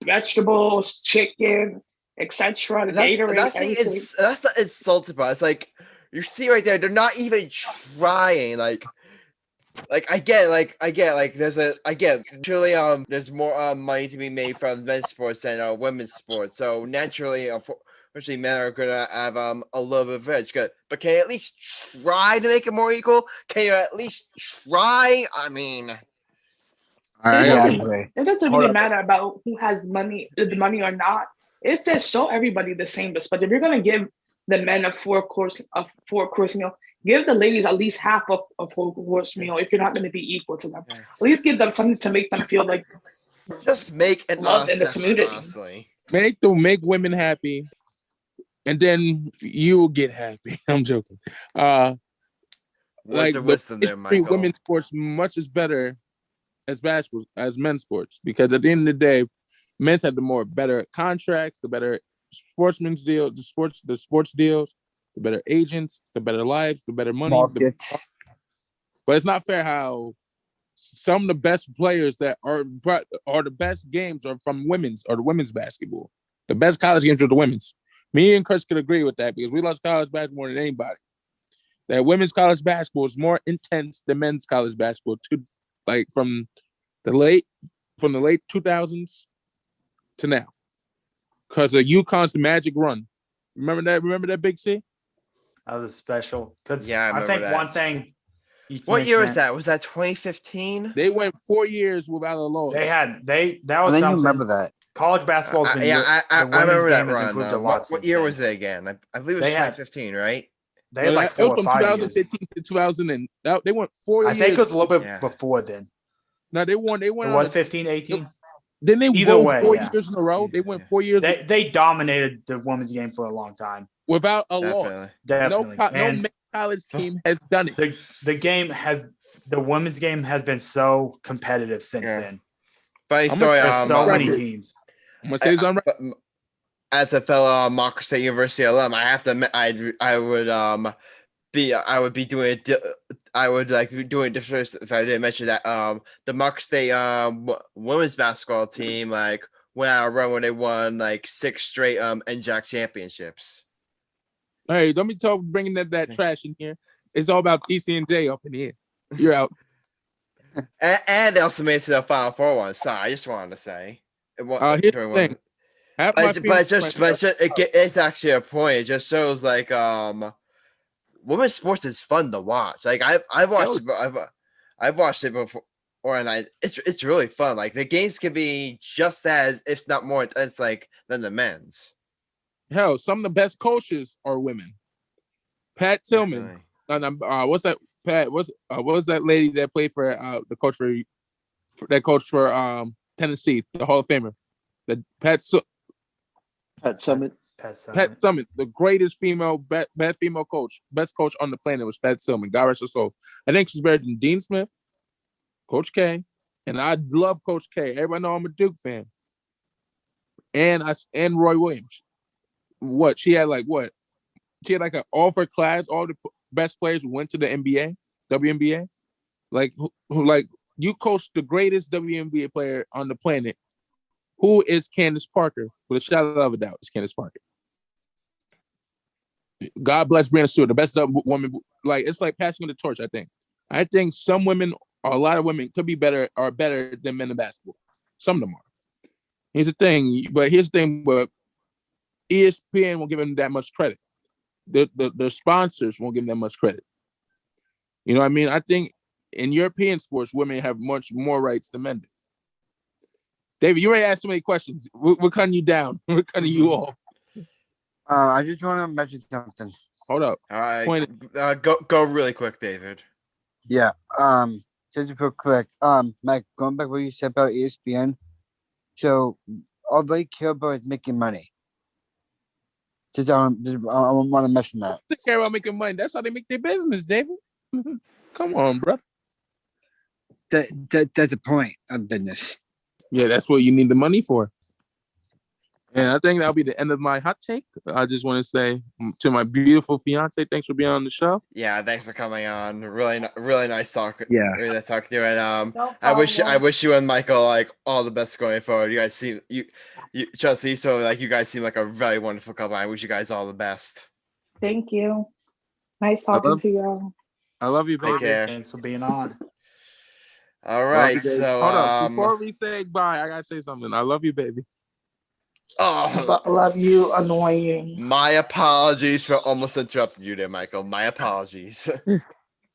vegetables, chicken, etc. That's the insulting part. It's you see right there, they're not even trying. I get. Surely, there's more money to be made from men's sports than women's sports. So naturally, unfortunately, men are gonna have a little bit of edge. But can you at least try to make it more equal? Can you at least try? I mean, it doesn't really matter about who has the money or not. It's just show everybody the same respect. If you're gonna give the men a 4-course meal, give the ladies at least half of a 4-course meal if you're not going to be equal to them. At least give them something to make them feel just make an loved in the community. Make women happy, and then you will get happy. I'm joking. What's the wisdom there, Michael? Women's sports much is better as basketball as men's sports, because at the end of the day, men's have the better contracts, the better sportsman's deal, the sports deals, the better agents, the better lives, the better money. But it's not fair how some of the best players that are the best games are from the women's basketball. The best college games are the women's. Me and Chris could agree with that because we love college basketball more than anybody. That women's college basketball is more intense than men's college basketball. From the late 2000s to now. Because of UConn's Magic run. Remember that, Big C? That was special. Yeah, I think that. One thing. What year was that? Was that 2015? They went 4 years without a loss. That was something. Remember that. College basketball's been I remember that run. What year then. was it again? I believe it was 2015, right? They had 4 or 5 years. 2015 to 2000, and they went 4 years. I think it was a little bit before then. No, they won. It was 15, 18. Then they Either won way, 4 years in a row. They went 4 years. They dominated the women's game for a long time without a loss. Definitely. No college team has done it. The women's game has been so competitive since then. Funny story. There's so many teams. I'm gonna say this on record. As a fellow Marquette State University alum, I have to admit, I would be doing disservice if I didn't mention that the Marquette State women's basketball team like went on a run when they won like 6 straight NJAC championships. Hey, don't be bringing that trash in here. It's all about TC&J up in here. You're out. and they also made it to the Final Four one. Sorry, I just wanted to say. Here's the thing. It's actually a point. It just shows like women's sports is fun to watch. Like I've watched it before, and it's really fun. Like the games can be just as, if not more intense, like than the men's. Hell, some of the best coaches are women. Pat Tillman. What's that? Pat. What's that lady that played for the coach for Tennessee, the Hall of Famer, Pat Summitt. Pat Summitt, the greatest female, best female coach, best coach on the planet was Pat Tillman. God rest her soul. I think she's better than Dean Smith, Coach K, and I love Coach K. Everybody know I'm a Duke fan. And Roy Williams. She had like an offer class. All the best players went to the NBA, WNBA. Like you coached the greatest WNBA player on the planet. Who is Candace Parker? With a shadow of a doubt, it's Candace Parker. God bless Brianna Stewart, the best woman. Like it's like passing the torch. I think some women, or a lot of women, could be better than men in basketball. Some of them are. Here's the thing, but ESPN won't give them that much credit. The sponsors won't give them that much credit. You know what I mean? I think in European sports, women have much more rights than men do. David, you already asked so many questions. We're cutting you down. We're cutting you off. I just want to mention something. Hold up. All right. Go really quick, David. Yeah. Just real quick. Mike, going back to what you said about ESPN. So all they care about is making money. I want to mention that. They care about making money. That's how they make their business, David. Come on, bro. That's the point of business. Yeah, that's what you need the money for. And I think that'll be the end of my hot take. I just want to say to my beautiful fiance, thanks for being on the show. Yeah, thanks for coming on. Really nice talk. Yeah, really nice talking to you. And I wish you and Michael like all the best going forward. You guys seem you trust me. So like you guys seem like a very wonderful couple. I wish you guys all the best. Thank you. Nice talking to you. I love you, baby. Thanks for being on. All right, so hold on. Before we say bye, I gotta say something. I love you, baby. Oh, love you, annoying. My apologies for almost interrupting you there, Michael. My apologies. All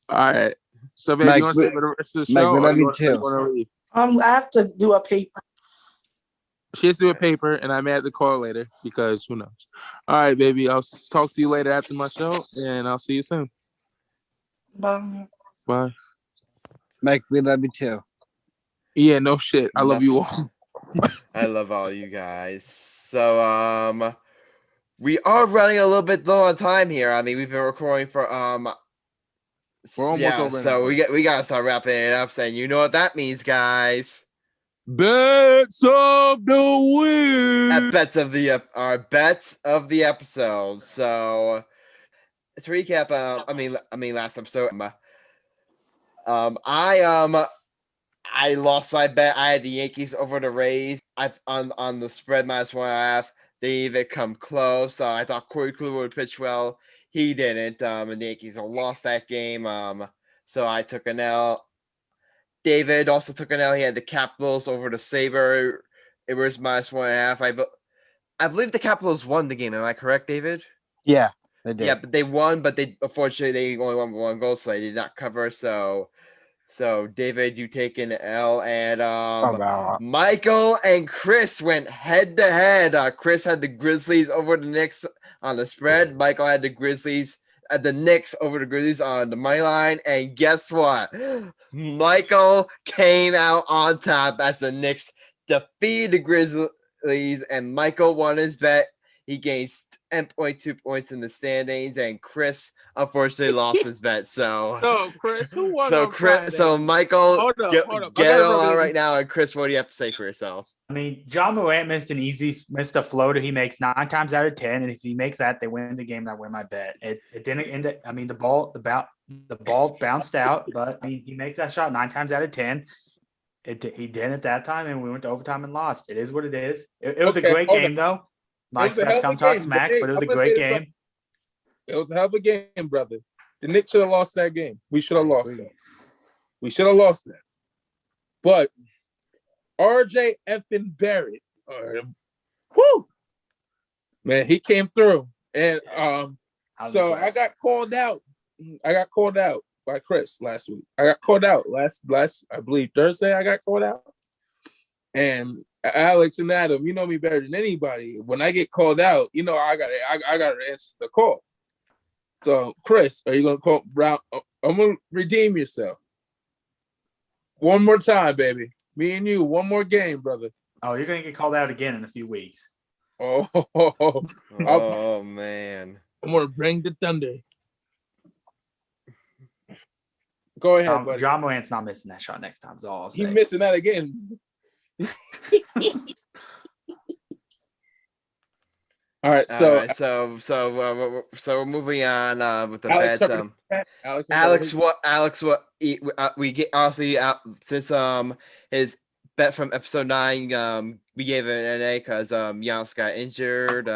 right. So, baby, you want to say for the rest of the show? Mike, love you too. I have to do a paper. She has to do a paper, and I may have to call later because who knows. All right, baby. I'll talk to you later after my show, and I'll see you soon. Bye. Bye. Mike, we love you too. Yeah, no shit. I love you all. I love all you guys. So we are running a little bit low on time here. I mean, we've been recording for we're almost over. So we gotta start wrapping it up. Saying, you know what that means, guys. Bets of the week. Bets of our bets of the episode. So to recap, I mean last episode. I lost my bet. I had the Yankees over the Rays. On the spread -1.5. They even come close. I thought Corey Kluber would pitch well. He didn't. And the Yankees lost that game. So I took an L. David also took an L. He had the Capitals over the Sabre. It was -1.5. I believe the Capitals won the game. Am I correct, David? Yeah, they did. Yeah, but they won. But unfortunately they only won 1 goal, so they did not cover. So David, you take an L, and Michael and Chris went head to head. Chris had the Grizzlies over the Knicks on the spread. Michael had the Knicks over the Grizzlies on the money line. And guess what? Michael came out on top as the Knicks defeated the Grizzlies, and Michael won his bet. He gained 10.2 points in the standings, and Chris unfortunately lost his bet. So Chris, who won? So Michael, hold up. get it all out right now. And Chris, what do you have to say for yourself? mean, John Morant missed a floater he makes 9 times out of 10, and if he makes that, they win the game. I win my bet. It didn't end it. I mean, the ball bounced out, but I mean, he makes that shot 9 times out of 10. He didn't at that time, and we went to overtime and lost. It is what it is. It was a great game, though. Mike's about to come talk smack, but it was a great game. It was a hell of a game, brother. The Knicks should have lost that game. We should have lost it. We should have lost that. But RJ effing Barrett, whoo, man, he came through, and so I got called out. By Chris last week. I got called out last I believe Thursday. I got called out, and Alex and Adam, you know me better than anybody. When I get called out, you know I gotta answer the call. So Chris, are you gonna call Brown? I'm gonna redeem yourself. One more time, baby. Me and you, one more game, brother. Oh, you're gonna get called out again in a few weeks. Oh, man. I'm gonna bring the thunder. Go ahead, buddy. John Morant's not missing that shot next time. Is all I'll say. He's missing that again. All right, so we're moving on with the Alex, bets. Alex, we get obviously since his bet from episode 9, we gave it an A because Giannis got injured.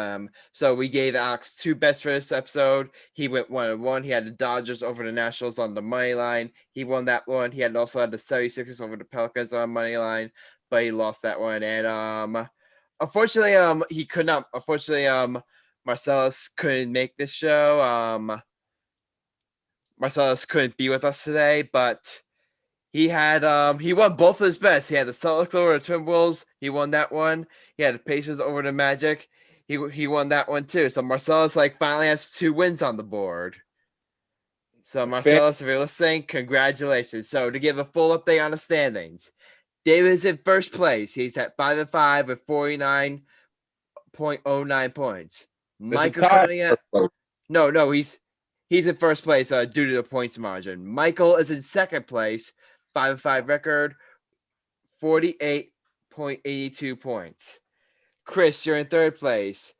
So we gave Alex 2 bets for this episode. He went 1-1. He had the Dodgers over the Nationals on the money line. He won that one. He also had the 76ers over the Pelicans on money line, but he lost that one. And unfortunately, he could not. Unfortunately, Marcellus couldn't make this show. Marcellus couldn't be with us today, but he had he won both of his bets. He had the Celtics over the Timberwolves. He won that one. He had the Pacers over the Magic. He won that one too. So Marcellus finally has 2 wins on the board. So Marcellus, if you're listening, congratulations. So to give a full update on the standings, David is in first place. He's at 5-5 with 49.09 points. Michael Cunningham. No, he's in first place due to the points margin. Michael is in second place, 5-5 record, 48.82 points. Chris, you're in third place,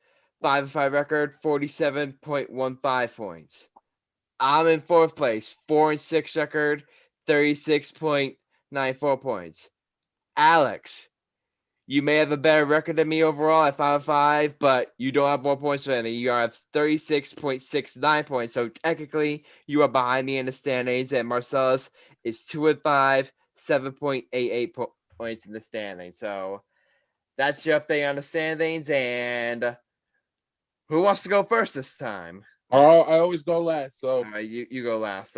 5-5 record, 47.15 points. I'm in fourth place, 4-6 record, 36.94 points. Alex, you may have a better record than me overall at 5-5, but you don't have more points than me. You have 36.69 points. So technically, you are behind me in the standings, and Marcellus is 2-5, 7.88 points in the standings. So that's your update on the standings. And who wants to go first this time? Oh, I always go last. So you go last.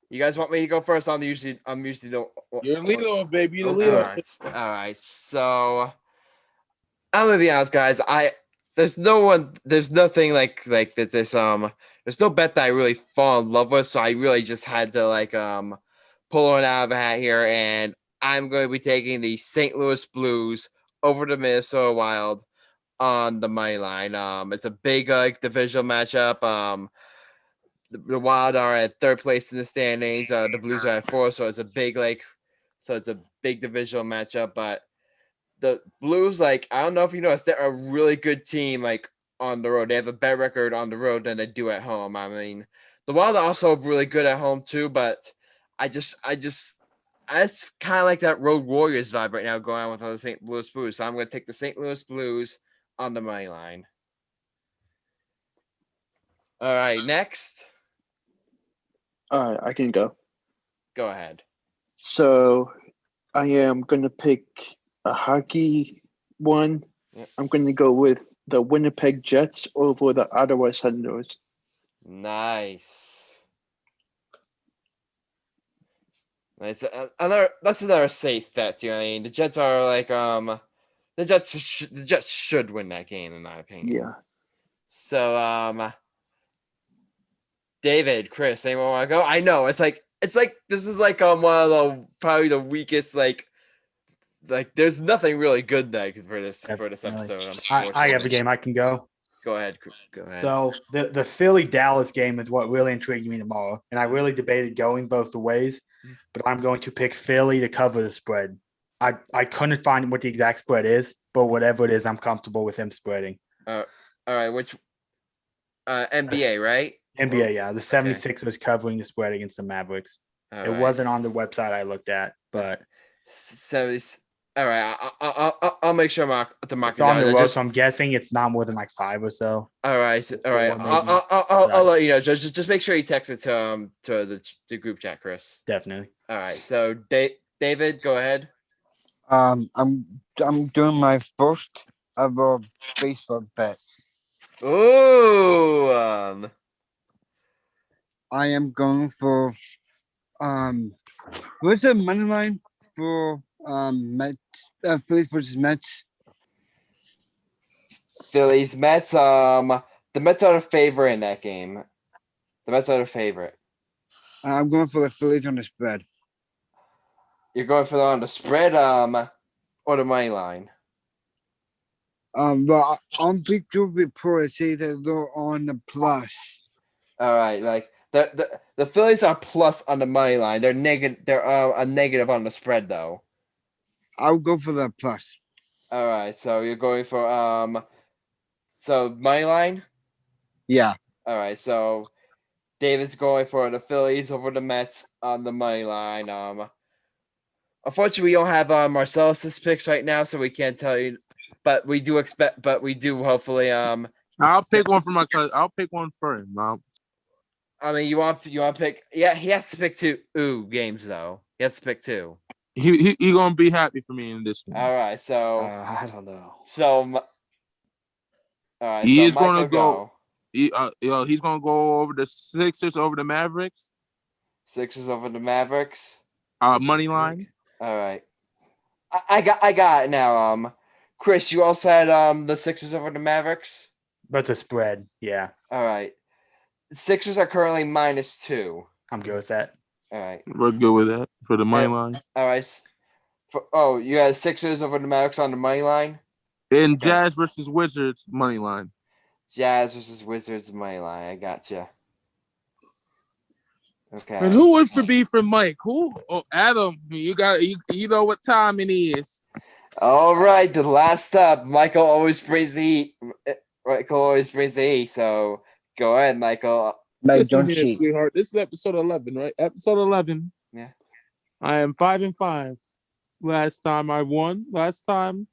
You guys want me to go first? I'm usually the you're lead off, baby. You're the lead off. All right. So I'm gonna be honest, guys. There's nothing like that. There's no bet that I really fall in love with. So I really just had to pull one out of the hat here, and I'm going to be taking the St. Louis Blues over the Minnesota Wild on the money line. It's a big divisional matchup. The Wild are at third place in the standings. The Blues are at 4, so it's a big divisional matchup. But the Blues, I don't know if you noticed, they're a really good team. On the road, they have a better record on the road than they do at home. I mean, the Wild are also really good at home too. But I just kind of like that Road Warriors vibe right now going on with the St. Louis Blues. So I'm going to take the St. Louis Blues on the money line. All right, next. All right, I can go. Go ahead. So I am going to pick a hockey one. Yep. I'm going to go with the Winnipeg Jets over the Ottawa Senators. Nice. That's another safe bet. You know what I mean? The Jets are the Jets should win that game in my opinion. Yeah. So David, Chris, anyone want to go? I know it's like this is one of the probably the weakest there's nothing really good for this episode. I have a game I can go. Go ahead. So the Philly Dallas game is what really intrigued me tomorrow, and I really debated going both the ways, but I'm going to pick Philly to cover the spread. I couldn't find what the exact spread is, but whatever it is, I'm comfortable with him spreading. All right, which NBA, right? NBA, yeah. The 76ers covering the spread against the Mavericks. All It right. wasn't on the website I looked at, but 70. All right, I'll make sure to mark it's it on down. the road, so I'm guessing it's not more than like 5 or so. All right, all right. Maybe. I'll let you know. Just make sure you text it to the group chat, Chris. Definitely. All right. So David, go ahead. I'm doing my first ever baseball bet. Ooh. I am going for what's the money line for Mets Phillies versus Mets? Phillies, Mets. The Mets are the favorite in that game. The Mets are the favorite. I'm going for the Phillies on the spread. You're going for on the spread, or the money line. Well, on Big Joe report, say that they're on the plus. All right, like the Phillies are plus on the money line. They're negative. They're a negative on the spread though. I'll go for the plus. All right, so you're going for so money line. Yeah. All right, so David's going for the Phillies over the Mets on the money line. Unfortunately, we don't have Marcellus's picks right now, so we can't tell you. But we do expect. But we do hopefully. I'll pick one for my cousin. I'll pick one for him. I mean, you want to pick? Yeah, he has to pick 2 games though. He has to pick 2. He gonna be happy for me in this one. All right, so I don't know. So, all right, He so is Michael, gonna go. He's gonna go over the Sixers over the Mavericks. Sixers over the Mavericks. Money line. All right, I got it now. Chris, you also had the Sixers over the Mavericks. But the spread, yeah. All right, Sixers are currently -2. I'm good with that. All right, We're good with that for the money line. All right. You had Sixers over the Mavericks on the money line. And Jazz versus Wizards money line. Jazz versus Wizards money line. I gotcha. Okay. And who would be for Mike? Who? Oh, Adam. You know what time it is. All right. The last up. Michael always brings the heat. So go ahead, Michael. Mike, don't cheat, sweetheart. This is episode 11, right? Episode 11. Yeah. I am 5-5. Last time I won. Last time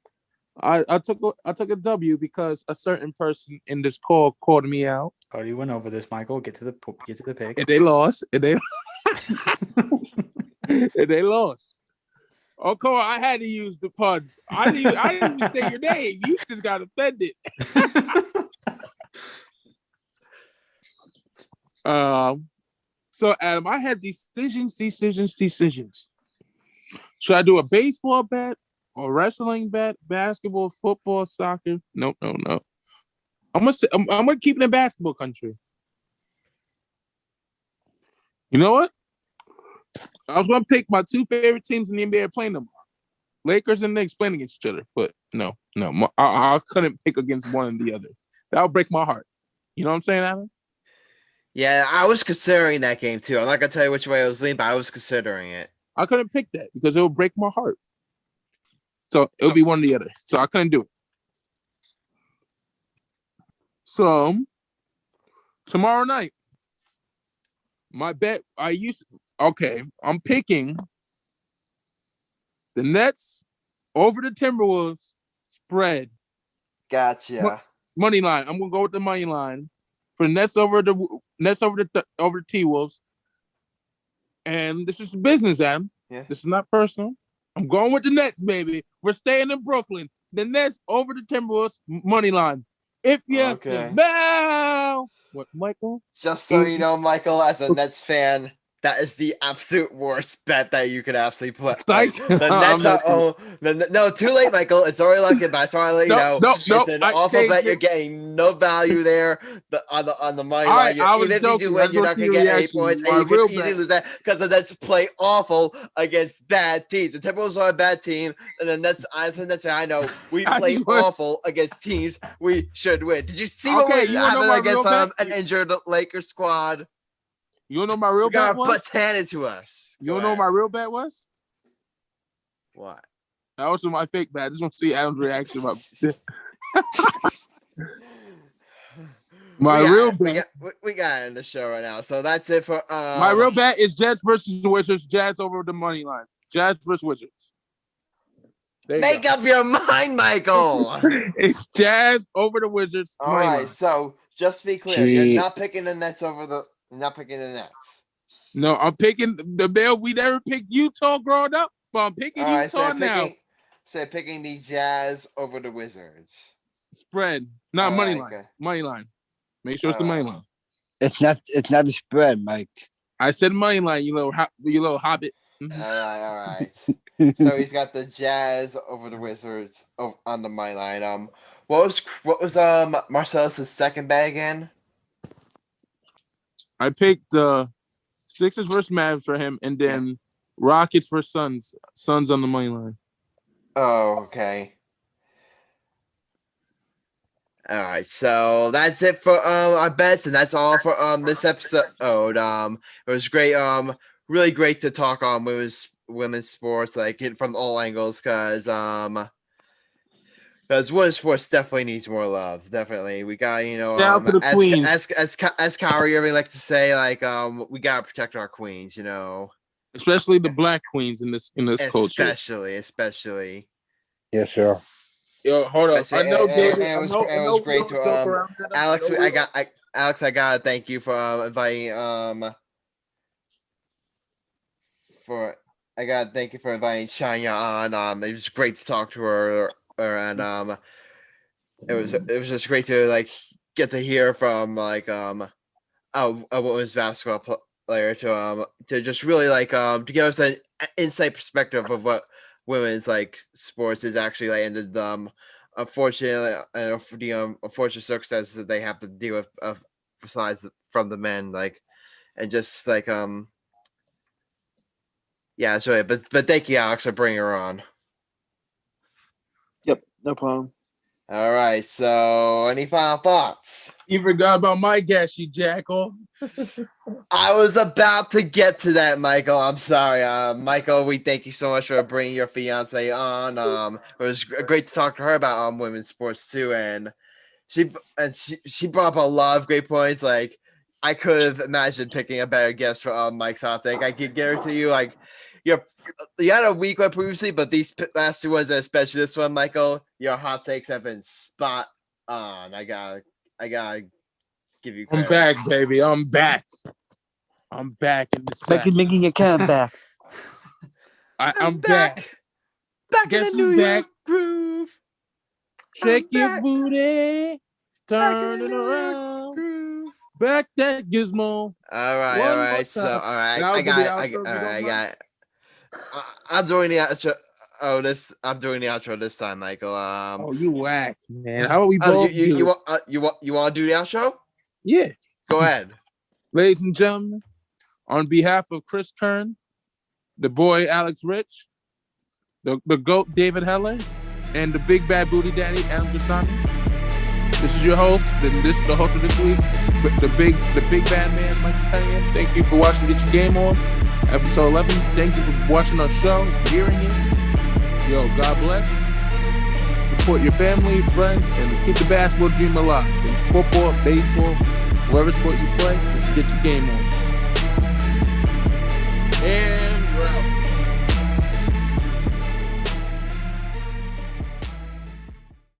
I took a W because a certain person in this call called me out. Already went over this, Michael. Get to the pick. And they lost. And they lost. Oh, come on. I had to use the pun. I didn't even say your name. You just got offended. So, Adam, I had decisions. Should I do a baseball bet, a wrestling bet, basketball, football, soccer? No. I'm gonna keep it in basketball country. You know what? I was gonna pick my 2 favorite teams in the NBA playing tomorrow. Lakers and Knicks playing against each other, but no. I couldn't pick against one and the other. That would break my heart. You know what I'm saying, Adam? Yeah, I was considering that game too. I'm not gonna tell you which way I was leaning, but I was considering it. I couldn't pick that because it would break my heart. So it would be one or the other. So I couldn't do it. So tomorrow night, my bet I'm picking the Nets over the Timberwolves spread. Gotcha. Money line. I'm gonna go with the money line for the Nets over the T-Wolves. And this is business, Adam. Yeah. This is not personal. I'm going with the Nets, baby. We're staying in Brooklyn. The Nets over the Timberwolves money line. If yes, bow. What, Michael? Just so you know, Michael, as a Nets fan, that is the absolute worst bet that you could absolutely put. Psych. The Nets are no, too late, Michael. It's already lucky, but I just want to let you know. No, it's an awful bet. You're getting no value there on the money line. Even if you do win, you're not going to get 8 points, and you could easily lose that because the Nets play awful against bad teams. The Timberwolves are a bad team, and the Nets, as a Nets fan, I know we play awful against teams we should win. Did you see what was happening against an injured Lakers squad? You don't know my real bet was? Butts handed to us. You don't know what my real bet was? What? That was my fake bet. I just want to see Adam's reaction about my real bet. We got it in the show right now. So that's it for my real bet is Jazz versus the Wizards. Jazz over the money line. Jazz versus Wizards. Make up your mind, Michael. It's Jazz over the Wizards. All right. So just to be clear, you're not picking the Nets over the. You're not picking the Nets. No, I'm picking the Bill. We never picked Utah growing up, but I'm picking Utah now. So picking the Jazz over the Wizards. Spread, not money line. Okay. Money line. Make sure it's the money line. It's not the spread, Mike. I said money line. You little hobbit. All right. So he's got the Jazz over the Wizards on the money line. What was Marcellus' second bet again? I picked the Sixers versus Mavs for him, and then Rockets versus Suns. Suns on the money line. Oh, okay. All right, so that's it for our bets, and that's all for this episode. It was great, really great to talk on women's sports, like from all angles, because women's sports definitely needs more love. Definitely, we got shout out to the queens. As Kyrie Irving like to say, like we gotta protect our queens, especially the black queens in this culture. Especially. Yes, sir. Yo, hold up. I know, David. It was great to Alex. I gotta thank you for inviting Chyna on. It was great to talk to her, and it was just great to like get to hear from like a women's basketball player to just really like to give us an insight perspective of what women's like sports is actually like, and the unfortunately the unfortunate circumstances that they have to deal with besides from the men, like, and just like yeah, it's really, but thank you, Alex, for bringing her on. Yep, no problem. All right, so any final thoughts? You forgot about my guess, you jackal. I was about to get to that, Michael. I'm sorry. Michael, we thank you so much for bringing your fiance on. It was great to talk to her about women's sports too, and she brought up a lot of great points. Like, I could have imagined picking a better guest for Mike's hot take. I can guarantee you, like, you had a weak one previously, but these last two ones, especially this one, Michael, your hot takes have been spot on. I gotta give you credit. I'm back, baby. I'm back in the set. Making a comeback. I'm back. Back Guess in the who's New back? York groove. Shake I'm your back. booty. Turn Back in it the New York around. groove. Back that gizmo. All right. So, all right. I got it. I'm doing the outro. I'm doing the outro this time, Michael. Oh, you whack, man. How about we both? You want to do the outro? Yeah. Go ahead. Ladies and gentlemen, on behalf of Chris Kern, the boy Alex Rich, the GOAT David Heller, and the big bad booty daddy Adam Grassani, this is your host. This is the host of this week, the big bad man Michael Cunningham. Thank you for watching Get Your Game On. Episode 11. Thank you for watching our show, hearing it. Yo, God bless. Support your family, friends, and keep the basketball dream alive. In football, baseball, whatever sport you play, just get your game on.